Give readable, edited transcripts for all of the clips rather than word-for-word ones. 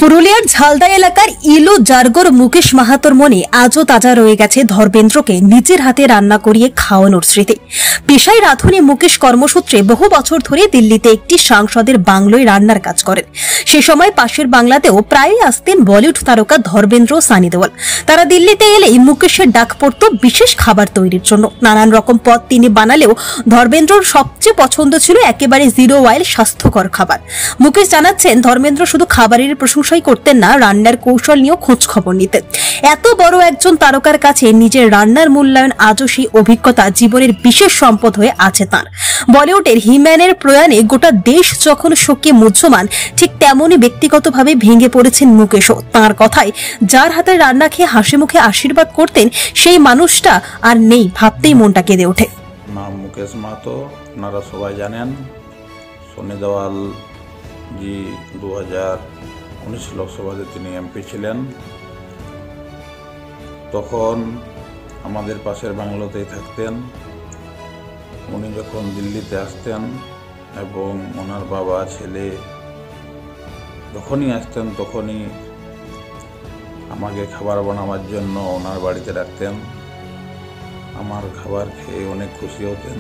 পুরুলিয়ার ঝালদা এলাকার ইলো জারগোর মুকেশ মাহাতোর মনে আজও তাজা রয়ে গেছে ধর্মেন্দ্রকে নিজের হাতে রান্না করিয়ে খাওয়ানোর স্মৃতি। পেশায় রাঁধুনি মুকেশ কর্মসূত্রে বহু বছর ধরে দিল্লিতে একটি সাংসদের বাংলোয় রান্নার কাজ করেন। সে সময় পাশের বাংলাতেও প্রায়ই আসতেন বলিউড তারকা ধর্মেন্দ্র, সানি দেওল। তারা দিল্লিতে এলেই মুকেশের ডাক পড়ত বিশেষ খাবার তৈরির জন্য। নানান রকম পদ তিনি বানালেও ধর্মেন্দ্রর সবচেয়ে পছন্দ ছিল একেবারে জিরো অয়েল স্বাস্থ্যকর খাবার। মুকেশ জানাচ্ছেন, ধর্মেন্দ্র শুধু খাবারের প্রশংসাই করতেন না, রান্নার কৌশল নিয়েও খোঁজ খবর নিতেন। এত বড় একজন তারকার কাছে নিজের রান্নার মূল্যায়ন আজও সেই অভিজ্ঞতা জীবনের বিশেষ সম্পদ হয়ে আছে তাঁর। বলিউডের হিম্যানের প্রয়াণে গোটা দেশ যখন শোকে মুহ্যমান, ঠিক তেমনই ব্যক্তিগতভাবে ভেঙে পড়েছেন মুকেশও। তাঁর কথায়, যার হাতে রান্না খেয়ে হাসি মুখে আশীর্বাদ করতেন, সেই মানুষটা আর নেই, ভাবতেই মনটা কেঁদে ওঠে। নাম মুকেশ মাহাতো, আপনারা সবাই জানেন। সানি দেওল জি 2019 লোকসভাতে তিনি এমপি ছিলেন। তখন আমাদের পাশের বাংলোতেই থাকতেন। উনি যখন দিল্লিতে আসতেন এবং ওনার বাবা ছেলে যখনই আসতেন তখনই আমাকে খাবার বানাবার জন্য ওনার বাড়িতে রাখতেন। আমার খাবার খেয়ে অনেক খুশি হতেন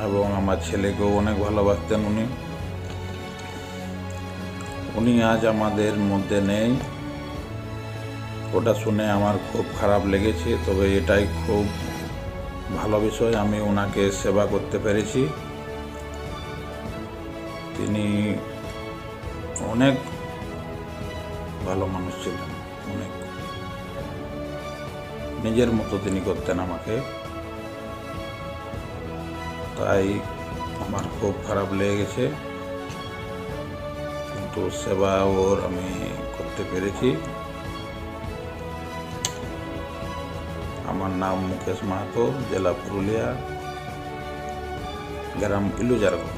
এবং আমার ছেলেকেও অনেক ভালোবাসতেন উনি আজ আমাদের মধ্যে নেই। ওটা শুনে আমার খুব খারাপ লেগেছে, তবে এটাই খুব ভালো বিষয়, আমি ওনাকে সেবা করতে পেরেছি। তিনি অনেক ভালো মানুষ ছিলেন, অনেক নিজের মতো তিনি করতেন আমাকে। তাই আমার খুব খারাপ লেগে গেছে, কিন্তু সেবা ওর আমি করতে পেরেছি। আমার নাম মুকেশ মাহাতো, জেলা পুরুলিয়া, গ্রাম ইলো জারগো।